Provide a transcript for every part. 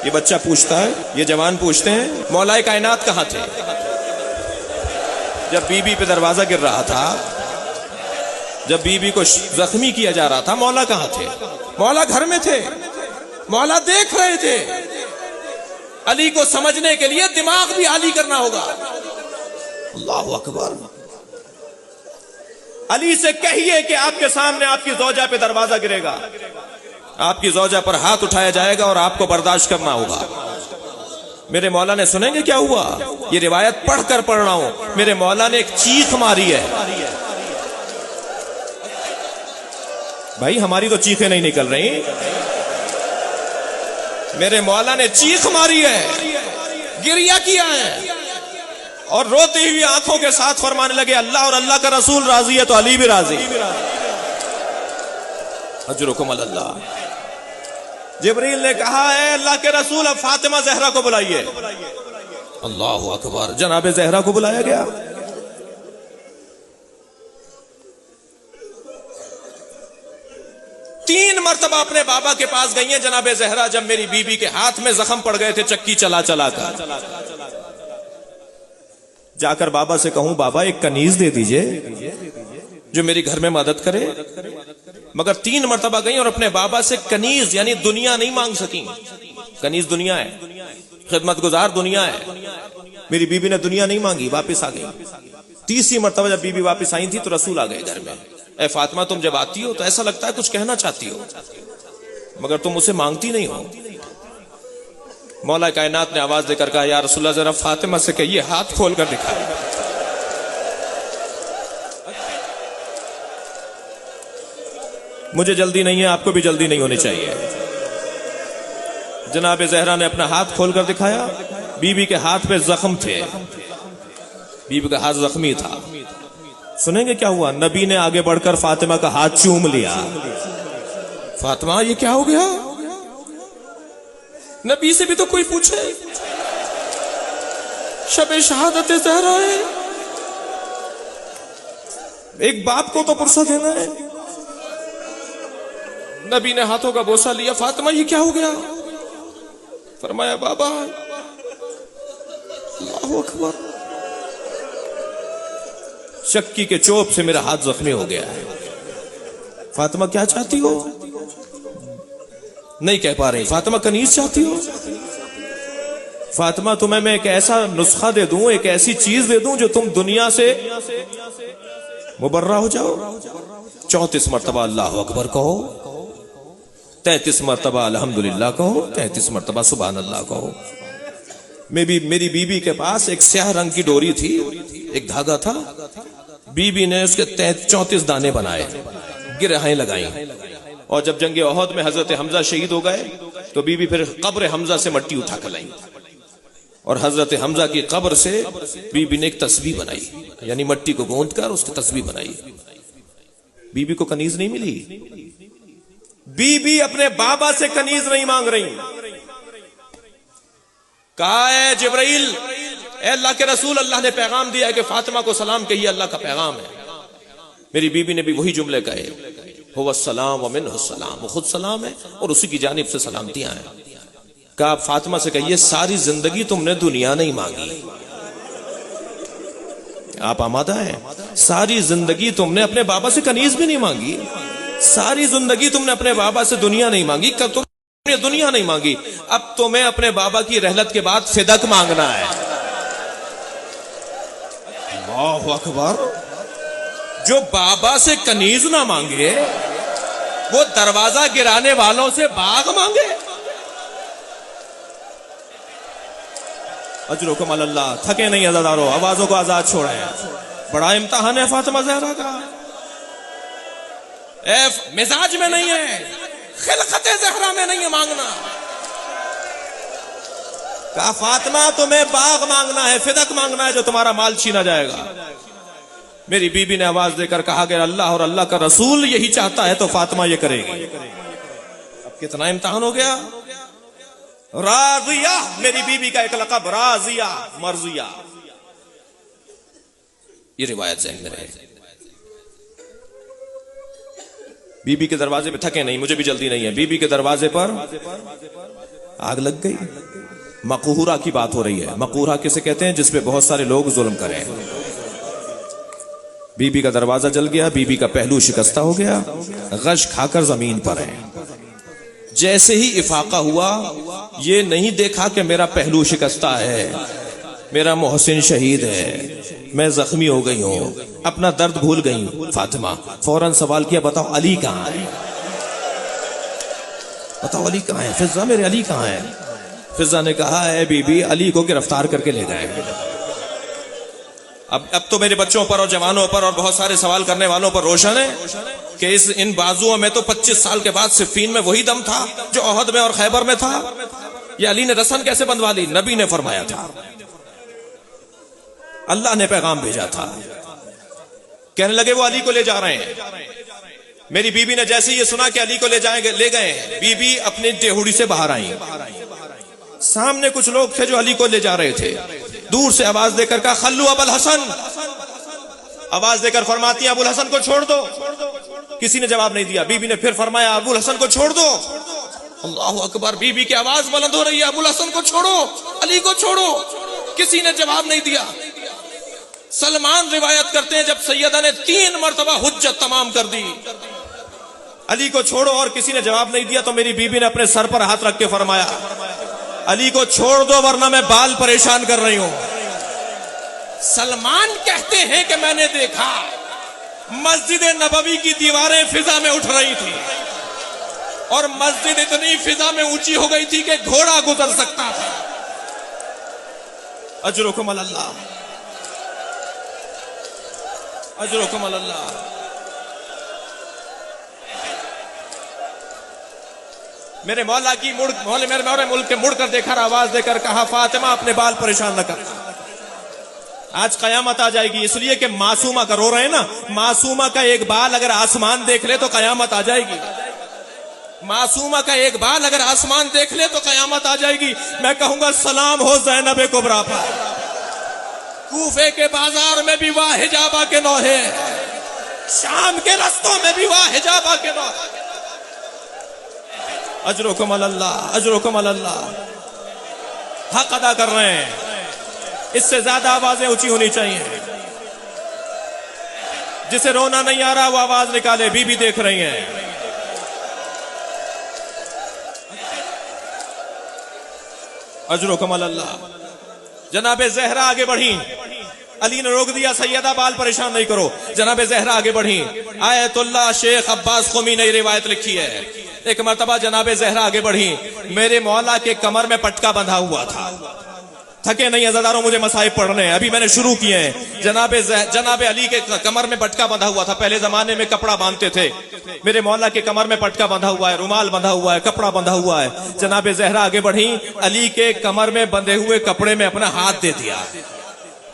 ये बच्चा पूछता है, ये जवान पूछते हैं, मौलाए कायनात कहाँ थे जब बीबी पे दरवाजा गिर रहा था, जब बीबी को जख्मी किया जा रहा था, मौला कहाँ थे? मौला घर में थे, मौला देख रहे थे। अली को समझने के लिए दिमाग भी आली करना होगा। अल्लाहु अकबर। अली से कहिए कि आपके सामने आपकी ज़ौजा पे दरवाजा गिरेगा, आपकी ज़ौजा पर हाथ उठाया जाएगा और आपको बर्दाश्त करना होगा। मेरे मौला ने, सुनेंगे क्या हुआ? ये रिवायत पढ़कर पढ़ रहा हूं। मेरे मौला ने एक चीख मारी है। भाई हमारी तो चीखें नहीं निकल रही। मेरे मौला ने चीख मारी है, गिरिया किया है और रोती हुई आंखों के साथ फरमाने लगे, अल्लाह और अल्लाह का रसूल राजी है तो अली भी राजी। अजरुकुम अल्लाह। जिब्रील ने कहा है, अल्लाह के रसूल अब फातिमा जहरा को बुलाइए। अल्लाहु अकबर। जनाबे जहरा को बुलाया गया। तीन मरतबा अपने बाबा के पास गई हैं जनाबे जहरा, जब मेरी बीबी के हाथ में जख्म पड़ गए थे चक्की चला चला कर। जाकर बाबा से कहूं, बाबा एक कनीज दे दीजिए जो मेरी घर में मदद करे। मगर तीन मरतबा गई और अपने बाबा से कनीज यानी दुनिया नहीं मांग सकी। कनीज दुनिया है, खिदमतगुजार दुनिया है। मेरी बीबी ने दुनिया नहीं मांगी, वापस आ गई। तीसरी मरतबा जब बीबी वापस आई थी तो रसूल आ गए घर में। ए फातिमा, तुम जब आती हो तो ऐसा लगता है कुछ कहना चाहती हो, मगर तुम उसे मांगती नहीं हो। मौला कायनात ने आवाज देकर कहा, या रसूलल्लाह जरा फातिमा से कहिए हाथ खोल कर दिखाए। मुझे जल्दी नहीं है, आपको भी जल्दी नहीं होनी चाहिए। जनाब जहरा ने अपना हाथ खोलकर दिखाया। बीबी के हाथ पे जख्म थे, बीबी का हाथ जख्मी था। सुनेंगे क्या हुआ? नबी ने आगे बढ़कर फातिमा का हाथ चूम लिया। फातिमा, ये क्या हो गया? नबी से भी तो कोई पूछे, शबे शहादत ज़हरा है, एक बाप को तो पुरसा देना है। नबी ने हाथों का बोसा लिया। फातिमा, ये क्या हो गया? फरमाया, बाबा। अल्लाहु अकबर। चक्की के चोप से मेरा हाथ जख्मी हो गया है। फातिमा, क्या चाहती हो? नहीं कह पा रही। फातिमा, कनीज चाहती हो? फातिमा, तुम्हें मैं एक ऐसा नुस्खा दे दूं, एक ऐसी चीज दे दूं जो तुम दुनिया से मुबर्रा हो जाओ। 34 मरतबा अल्लाह अकबर कहो, 33 मरतबा अल्हम्दुलिल्लाह कहो, 33 मरतबा सुभान अल्लाह कहो। मेरी बीबी के पास एक स्याह रंग की डोरी थी, एक धागा था। बीबी ने उसके 34 दाने बनाए, गिरहाएं लगाई। और जब जंगे ओहद में हजरत हमजा शहीद हो गए तो बीबी फिर कब्र हमजा से मट्टी उठा कर लाई और हजरत हमजा की कब्र से बीबी ने एक तस्बीह बनाई, यानी मट्टी को गूंथ कर उसकी तस्बीह बनाई। बीबी को कनीज नहीं मिली। बीबी अपने बाबा से कनीज नहीं मांग रही। कहा है जिब्राइल, अल्लाह के रसूल, अल्लाह ने पैगाम दिया है कि फातिमा को सलाम कहिए, अल्लाह का पैगाम है। मेरी बीबी ने भी वही जुमले कहे, हुवस्सलाम व मिन्हुस्सलाम, वो खुद सलाम है और उसी की जानिब से सलामतियां हैं। कहा फातिमा से कहिए, सारी जिंदगी तुमने दुनिया नहीं मांगी। आप आमादा हैं? सारी जिंदगी तुमने अपने बाबा से कनीज भी नहीं मांगी, सारी जिंदगी तुमने अपने बाबा से दुनिया नहीं मांगी, कब तुमने दुनिया नहीं मांगी, अब तुम्हें अपने बाबा की रहलत के बाद फिदक मांगना है। अल्लाहु अकबर। जो बाबा से कनीज ना मांगे वो दरवाजा गिराने वालों से बाग मांगे। अजरुकुम अल्लाह। थके नहीं अज़ादारों, आवाजों को आजाद छोड़े। बड़ा इम्तिहान है फातिमा ज़हरा का। मिजाज में नहीं है, खिलकत ज़हरा में नहीं है मांगना। कहा फातिमा, तुम्हें बाग मांगना है, फिदक मांगना है, जो तुम्हारा माल छीना जाएगा। मेरी बीबी ने आवाज देकर कहा कि अल्लाह और अल्लाह का रसूल यही चाहता है तो फातिमा ये करेगी। अब कितना इम्तिहान हो गया। राजिया, मेरी बीबी का एक लक़ब राजिया, मर्जिया। ये रिवायत ज़हन में रहे। बीबी के दरवाजे पे थके नहीं, मुझे भी जल्दी नहीं है। बीबी के दरवाजे पर आग लग गई। मकूहरा की बात हो रही है। मकूहरा किसे कहते हैं? जिसपे बहुत सारे लोग जुल्म करें। बीबी का दरवाजा जल गया, बीबी का पहलू शिकस्ता हो गया, गश खाकर जमीन पर है। जैसे ही इफाका हुआ, ये नहीं देखा कि मेरा पहलू शिकस्ता है, मेरा मोहसिन शहीद है, मैं जख्मी हो गई हूं, अपना दर्द भूल गई हूं। फातिमा फौरन सवाल किया, बताओ अली कहां है? बताओ अली कहां है? फिजा मेरे अली कहां है? फिजा ने कहा है बीबी, अली को गिरफ्तार करके ले गए। अब तो मेरे बच्चों पर और जवानों पर और बहुत सारे सवाल करने वालों पर रोशन है कि इन बाजुओं में तो 25 साल के बाद सिफीन में वही दम था जो ओहद में और खैबर में था। ये अली ने रसन कैसे बंधवा ली? नबी ने फरमाया था, अल्लाह ने पैगाम भेजा था। कहने लगे वो अली को ले जा रहे हैं। मेरी बीबी ने जैसे ये सुना कि अली को ले गए, बीबी अपनी देहुड़ी से बाहर आई। सामने कुछ लोग थे जो अली को ले जा रहे थे। दूर से आवाज देकर कहा, खल्लू अबुल हसन। आवाज देकर फरमाती है, अबुल हसन को छोड़ दो। किसी ने जवाब नहीं दिया। बीबी ने फिर फरमाया, अबुल हसन को छोड़ दो। अल्लाहु अकबर, बीबी की आवाज बुलंद हो रही है, अबुल हसन को छोड़ो, अली को छोड़ो। किसी ने जवाब नहीं दिया। सलमान रिवायत करते हैं, जब सैयदा ने 3 मरतबा हुज्जत तमाम कर दी, अली को छोड़ो, और किसी ने जवाब नहीं दिया, तो मेरी बीबी ने अपने सर पर हाथ रख के फरमाया, अली को छोड़ दो वरना मैं बाल परेशान कर रही हूं। सलमान कहते हैं कि मैंने देखा मस्जिद नबवी की दीवारें फिजा में उठ रही थी और मस्जिद इतनी फिजा में ऊंची हो गई थी कि घोड़ा गुजर सकता था। अजरुकुम अल्लाह, अजरुकुम अल्लाह। मेरे मौला की मेरे मुल्क के मुड़कर देखा, आवाज देकर कहा, फातिमा अपने बाल परेशान न कर, आज कयामत आ जाएगी। इसलिए कि मासूमा का रो रहे हैं ना, मासूमा का एक बाल अगर आसमान देख ले तो कयामत आ जाएगी। मासूमा का एक बाल अगर आसमान देख ले तो कयामत आ जाएगी। मैं कहूंगा सलाम हो ज़ैनब कुबरा पर। कूफे के बाजार में भी वाह हिजाबा के नौहे, शाम के रस्तों में भी वाह हिजाबा के नौहे। अजरुकुम अल्लाह, अजरुकुम अल्लाह। हक अदा कर रहे हैं, इससे ज्यादा आवाजें ऊंची होनी चाहिए। जिसे रोना नहीं आ रहा वो आवाज निकाले। बीबी देख रही हैं। अजरुकुम अल्लाह। जनाबे ज़हरा आगे बढ़ी, अली ने रोक दिया, सैयदा बाल परेशान नहीं करो। जनाबे ज़हरा आगे बढ़ी। आयतुल्लाह शेख अब्बास क़ौमी ने रिवायत लिखी है, एक मर्तबा जनाबे ज़हरा आगे बढ़ी, मेरे मौला के कमर में पटका बंधा हुआ था। थके नहीं अज़ादारों, मुझे मसाइब पढ़ने हैं, अभी मैंने शुरू किए हैं। जनाबे अली के कमर में पटका बंधा हुआ था। पहले जमाने में कपड़ा बांधते थे। मेरे मौला के कमर में पटका बंधा हुआ है, रुमाल बंधा हुआ है, कपड़ा बंधा हुआ है। जनाबे ज़हरा आगे बढ़ी, अली के कमर में बंधे हुए कपड़े में अपना हाथ दे दिया।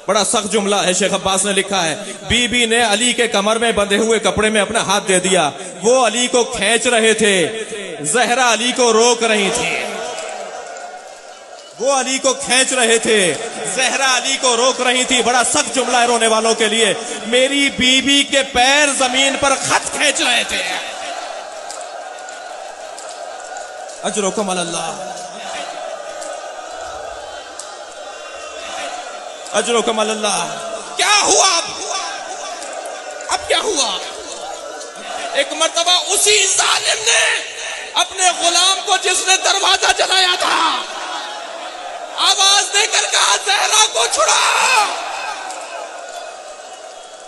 बड़ा सख्त जुमला है, शेख अब्बास ने लिखा है, बीबी ने अली के कमर में बंधे हुए कपड़े में अपना हाथ दे दिया। वो अली को खींच रहे थे, ज़हरा अली को रोक रही थी। वो अली को खींच रहे थे, ज़हरा अली को रोक रही थी। बड़ा सख्त जुमला है रोने वालों के लिए। मेरी बीबी के पैर जमीन पर खत खींच रहे थे। अजरुकुम अल्लाह, अजरुकुम अल्लाह। क्या हुआ अब क्या हुआ? एक मर्तबा उसी जालिम ने अपने गुलाम को, जिसने दरवाजा जलाया था, आवाज देकर कहा, ज़हरा को छुड़ाओ।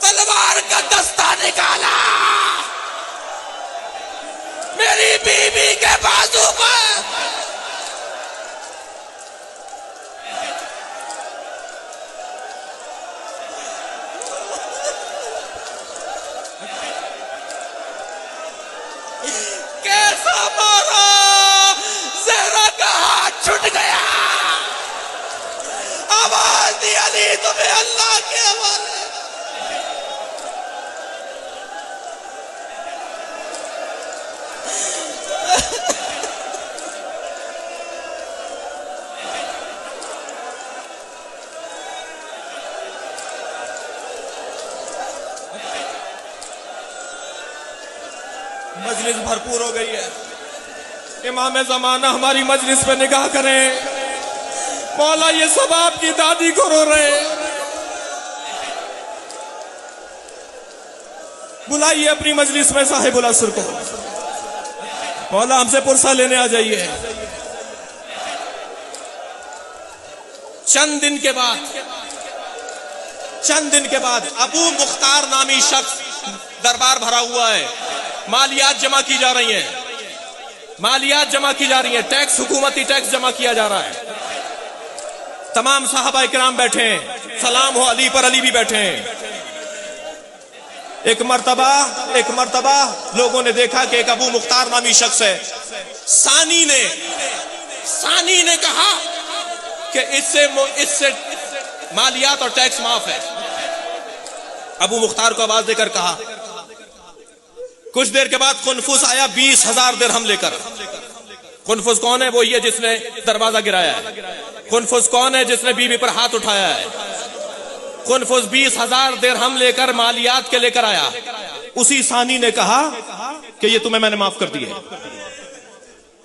तलवार का दस्ता निकाला, मेरी बीबी के बाजू पर कैसा मारा, ज़हरा का हाथ छूट गया। आवाज दी, अली तुम्हें अल्लाह के हवाले। मजलिस भरपूर हो गई है। इमाम ज़माना हमारी मजलिस पे निगाह करें। मौला ये सब आपकी दादी को रो रहे हैं। बुलाइए अपनी मजलिस में साहिबुल असर को। मौला हमसे पुरसा लेने आ जाइए। चंद दिन के बाद अबू मुख्तार नामी शख्स दरबार भरा हुआ है। मालियात जमा की जा रही हैं, टैक्स, हुकूमती टैक्स जमा किया जा रहा है। तमाम साहबा इकराम बैठे हैं, सलाम हो अली पर, अली भी बैठे हैं। एक मर्तबा लोगों ने देखा कि एक अबू मुख्तार नामी शख्स है। सानी ने कहा कि इससे मालियात और टैक्स माफ है। अबू मुख्तार को आवाज देकर कहा। कुछ देर के बाद कुनफुस आया 20,000 दिरहम लेकर। कुनफुस कौन है? वो ये जिसने दरवाजा गिराया है। कुनफुस कौन है? जिसने बीवी पर हाथ उठाया है। कुनफुस 20,000 दिरहम लेकर मालियात के लेकर आया। उसी सानी ने कहा कि ये तुम्हें मैंने माफ कर दिया।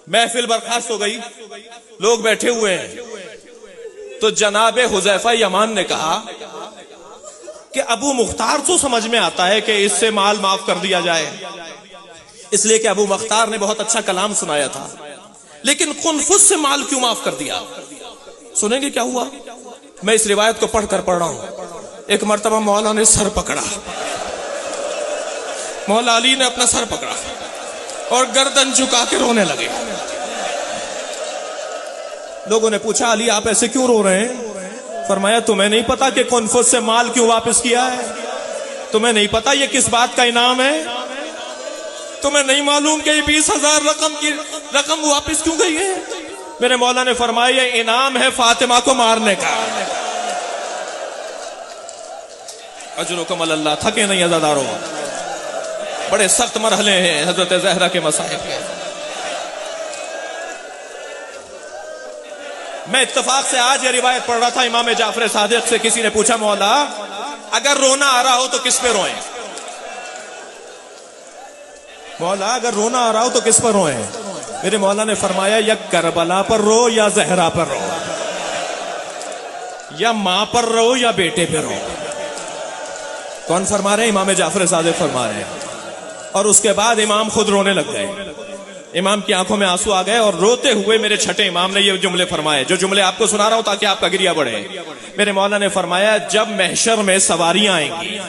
महफिल बर्खास्त हो गई, लोग बैठे हुए हैं। तो जनाबे हुज़ैफा यमान ने कहा कि अबू मुख्तार तो समझ में आता है कि इससे माल माफ कर दिया जाए, इसलिए कि अबू मुख्तार ने बहुत अच्छा कलाम सुनाया था, लेकिन कुनफुस से माल क्यों माफ कर दिया? सुनेंगे क्या हुआ? मैं इस रिवायत को पढ़ रहा हूं। एक मर्तबा मौला ने सर पकड़ा, मौला अली ने अपना सर पकड़ा और गर्दन झुका के रोने लगे। लोगों ने पूछा, अली आप ऐसे क्यों रो रहे हैं? फरमाया, तुम्हें नहीं पता कि कुनफुस से माल क्यों वापस किया है? तुम्हें नहीं पता ये किस बात का इनाम है? तुम्हें नहीं मालूम कि 20,000 रकम वापस क्यों गई है? मेरे मौला ने फरमाया, ये इनाम है फातिमा को मारने का। अजरुकुम अल्लाह। थके नहीं अज़ादारों, बड़े सख्त मरहले हैं हजरत ज़हरा के मसाइल के। मैं इत्तफाक से आज ये रिवायत पढ़ रहा था इमाम जाफर सादिक से। किसी ने पूछा, मौला अगर रोना आ रहा हो तो किस पे रोएं? मौला अगर रोना आ रहा हो तो किस पर रोएं? मेरे मौला ने फरमाया, या करबला पर रो या ज़हरा पर रो, या मां पर रो या बेटे पे रो। कौन फरमा रहे हैं? इमाम जाफर सादिक फरमा रहे हैं। और उसके बाद इमाम खुद रोने लग गए। इमाम की आंखों में आंसू आ गए और रोते हुए मेरे छठे इमाम ने ये जुमले फरमाए, जो जुमले आपको सुना रहा हूं ताकि आपका गिरिया बढ़े। मेरे मौला ने फरमाया, जब महशर में सवारियां आएंगी,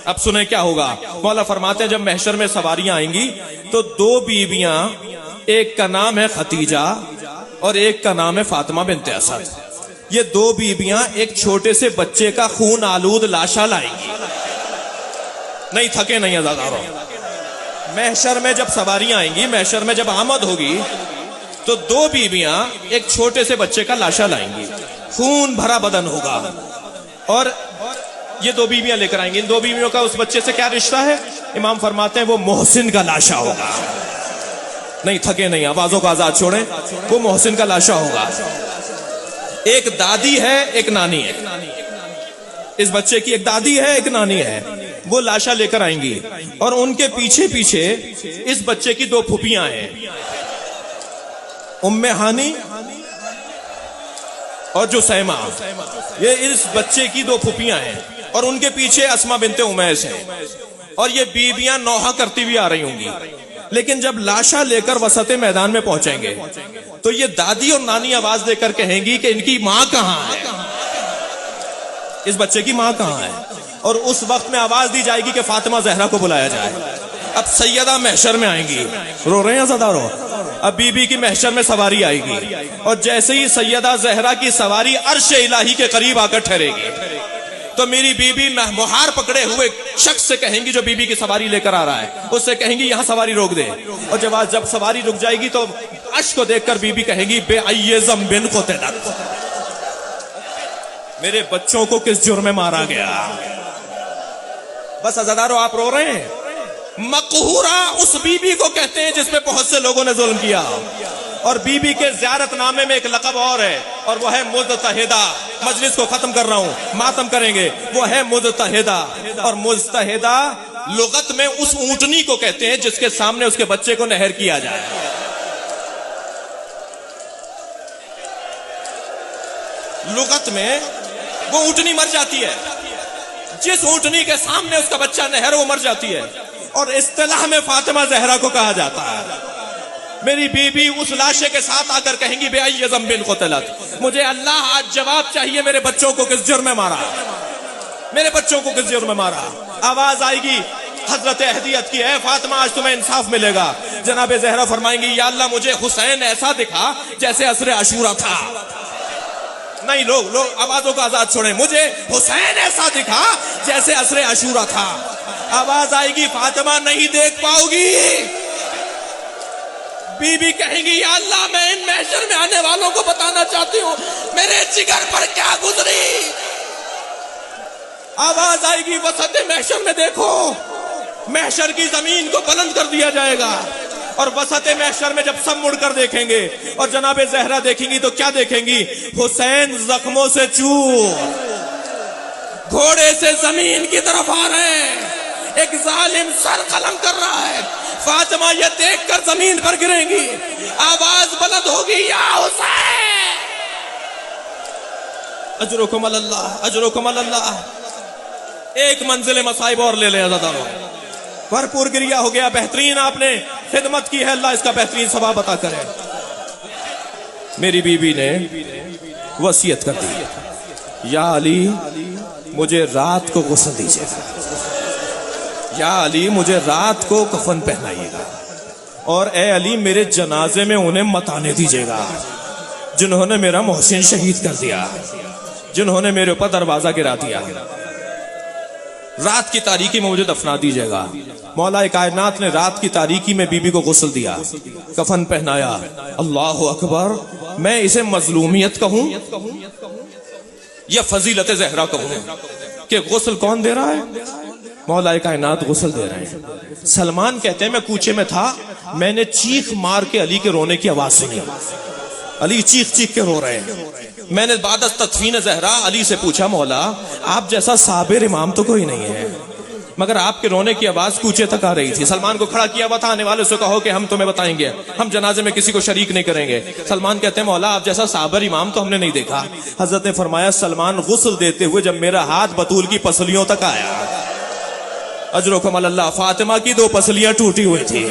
अब सुने क्या होगा। मौला फरमाते हैं, जब महशर में सवारियां आएंगी तो 2 बीबियां, एक का नाम है खतीजा और एक का नाम है फातिमा बिन्ते असद। ये 2 बीबियां एक छोटे से बच्चे का खून आलूद लाशा लाएंगी। नहीं थके नहीं अज़ादारों। महशर में जब सवारियां आएंगी, महशर में जब आमद होगी, तो 2 बीबियां एक छोटे से बच्चे का लाशा लाएंगी। खून भरा बदन होगा और ये 2 बीबियां लेकर आएंगी। इन 2 बीबियों का उस बच्चे से क्या रिश्ता है? इमाम फरमाते हैं, वो मोहसिन का लाशा होगा। नहीं थके नहीं, आवाजों को आजाद छोड़ें। वो मोहसिन का लाशा होगा। एक दादी है, एक नानी है। इस बच्चे की एक दादी है, एक नानी है। वो लाशा लेकर आएंगी और उनके पीछे पीछे इस बच्चे की 2 फुफियां हैं, उम्मे हानी और जुसैमा। ये इस बच्चे की 2 फुफियां हैं और उनके पीछे अस्मा बिन्ते उमैस है। और ये बीबियां नौहा करती हुई आ रही होंगी। लेकिन जब लाशा लेकर वसते मैदान में पहुंचेंगे तो ये दादी और नानी आवाज देकर कहेंगी कि इनकी मां कहां है, इस बच्चे की मां कहां है। और उस वक्त में आवाज दी जाएगी कि फातिमा ज़हरा को बुलाया जाए। अब सैयदा महशर में आएंगी। रो रहे हैं अज़ादारों? अब बीबी की महशर में सवारी आएगी और जैसे ही सैयदा ज़हरा की सवारी अर्श इलाही के करीब आकर ठहरेगी तो मेरी बीबी मुहार पकड़े हुए शख्स से कहेंगी, जो बीबी की सवारी लेकर आ रहा है, उससे कहेंगी यहां सवारी रोक दे। और जब सवारी रुक जाएगी तो अश्क को देखकर बीबी कहेंगी, बेअय्यज़म बिन को तेदत, मेरे बच्चों को किस जुर्म में मारा गया। बस अज़ादारों आप रो रहे हैं। मकहूरा उस बीबी को कहते हैं जिसपे बहुत से लोगों ने जुल्म किया। और बीबी के ज़ियारतनामे में एक लक़ब और है, और वो है मुज़तहिदा। मजलिस को खत्म कर रहा हूं, मातम करेंगे। वो है मुज़तहिदा। और मुज़तहिदा लुगत में उस ऊंटनी को कहते हैं जिसके सामने उसके बच्चे को नहर किया जाए। लुगत में वो ऊँटनी मर जाती है, जिस ऊँटनी के सामने उसका बच्चा नहर वो मर जाती है, और इस्तिलाह में फातिमा जहरा को कहा जाता है। मेरी बीबी उस लाशे के साथ आकर कहेंगी बेअय्य ज़ंबिन क़ुतिलत, मुझे अल्लाह आज जवाब चाहिए, मेरे बच्चों को किस जुर्म में मारा, मेरे बच्चों को किस जुर्म में मारा। आवाज आएगी हजरत अहदियत की, है फातिमा आज तुम्हें इंसाफ मिलेगा। जनाब जहरा फरमाएंगी या अल्लाह मुझे हुसैन ऐसा दिखा जैसे असरे अशूरा था। नहीं, लोग आवाजों को आजाद छोड़ें, मुझे हुसैन ऐसा दिखा जैसे असरे अशूरा था। आवाज आएगी फातिमा नहीं देख पाओगी। बीबी कहेंगी या अल्लाह मैं इन महशर में आने वालों को बताना चाहती हूँ मेरे जिगर पर क्या गुजरी। आवाज आएगी वसत महशर में देखो, महशर की जमीन को बुलंद कर दिया जाएगा, और वसत महशर में जब सब मुड़कर देखेंगे और जनाबे जहरा देखेंगी तो क्या देखेंगी, हुसैन जख्मों से चूर घोड़े से जमीन की तरफ आ रहे हैं, एक जालिम सर कलम कर रहा है। फातिमा ये देखकर जमीन पर गिरेंगी, आवाज बुलंद होगी या हुसैन अजरुकुम अल्लाह, अजरुकुम अल्लाह। एक मंजिल मसाइब और ले लें अज़ादारों, भरपूर गिरिया हो गया, बेहतरीन आपने खिदमत की है, अल्लाह इसका बेहतरीन सवाब अता करे। मेरी बीबी ने वसीयत कर दी, या अली मुझे रात को गुस्ल दीजिएगा, या अली मुझे रात को कफन पहनाइएगा, और ए अली मेरे जनाजे में उन्हें मत आने दीजिएगा जिन्होंने मेरा मोहसिन शहीद कर दिया, जिन्होंने मेरे ऊपर दरवाजा गिरा दिया। रात की तारीकी में मुझे दफना दीजिएगा। मौला कायनात ने रात की तारीकी में बीबी को गुस्ल दिया, कफन पहनाया। अल्लाह अकबर, मैं इसे मजलूमियत कहूं या फजीलत जहरा कहूं कि गुस्ल कौन दे रहा है? मौला कायनात गुस्ल दे रहे हैं। सलमान कहते हैं मैं कूचे में था, मैंने चीख मार के अली के रोने की आवाज सुनी, अली चीख चीख के रो रहे हैं। मैंने बाद तदफीन जहरा अली से पूछा मौला आप जैसा साबिर इमाम तो कोई नहीं है, मगर आपके रोने की आवाज कूचे तक आ रही थी। सलमान को खड़ा किया हुआ था, आने वाले से कहो कि हम तुम्हें बताएंगे, हम जनाजे में किसी को शरीक नहीं करेंगे। सलमान कहते हैं मौला आप जैसा साबिर इमाम तो हमने नहीं देखा। हजरत ने फरमाया सलमान गुस्ल देते हुए जब मेरा हाथ बतूल की पसलियों तक आया, अजरुकुम अल्लाह, फातिमा की 2 पसलियां टूटी हुई थी।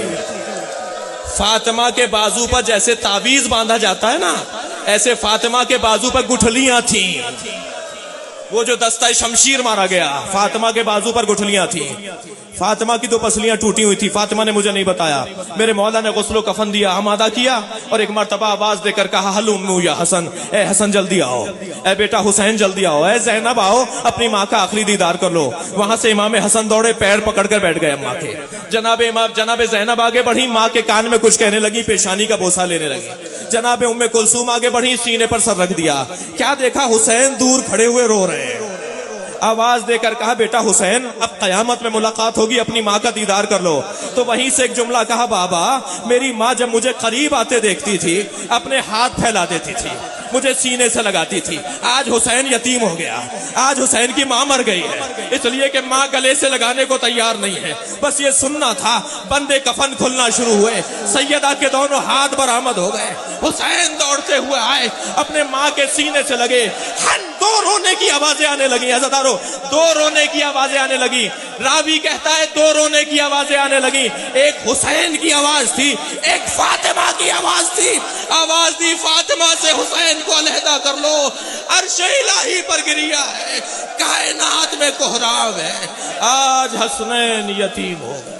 फातिमा के बाजू पर जैसे तावीज बांधा जाता है ना, ऐसे फातिमा के बाजू पर गुठलियां थी। वो जो दस्ता शमशीर मारा गया, फातिमा के बाजू पर गुठलियां थी। फातिमा की 2 पसलियां टूटी हुई थी। फातिमा ने मुझे नहीं बताया। मेरे मौला ने गुस्लो कफन दिया, आमादा किया, और एक मर्तबा आवाज देकर कहा हलुम्मू या हसन, ए हसन जल्दी आओ, ए बेटा हुसैन जल्दी आओ, ए ज़ैनब आओ, अपनी माँ का आखिरी दीदार कर लो। वहां से इमाम हसन दौड़े, पैर पकड़कर बैठ गए अम्मा के। जनाबे ज़ैनब आगे बढ़ी, माँ के कान में कुछ कहने लगी, पेशानी का बोसा लेने लगी। जनाबे उम्मे कुलसूम आगे बढ़ी, सीने पर सर रख दिया। क्या देखा? हुसैन दूर खड़े हुए रो रहे हैं। आवाज देकर कहा बेटा हुसैन अब कयामत में मुलाकात होगी, अपनी माँ का दीदार कर लो। तो वहीं से एक जुमला कहा, बाबा मेरी माँ जब मुझे करीब आते देखती थी अपने हाथ फैला देती थी, मुझे सीने से लगाती थी। आज हुसैन यतीम हो गया, आज हुसैन की माँ मर गई है, इसलिए कि माँ गले से लगाने को तैयार नहीं है। बस ये सुनना था। बंदे कफन खुलना शुरू हुए, सैयदा के दोनों हाथ बरामद हो गए। हुसैन दौड़ते हुए आए, अपने माँ के सीने से लगे। हन 2 रोने की आवाजें आने लगी। हज़रदारो 2 रोने की आवाजें आने लगी। रावी कहता है 2 रोने की आवाजें आने लगी। एक हुसैन की आवाज थी, एक फातिमा की आवाज थी। आवाज दी फातिमा से हुसैन को अलहदा कर लो। अर्श इलाही पर गिरिया है, कायनात में कोहराव है, आज हसनैन यतीम हो गए।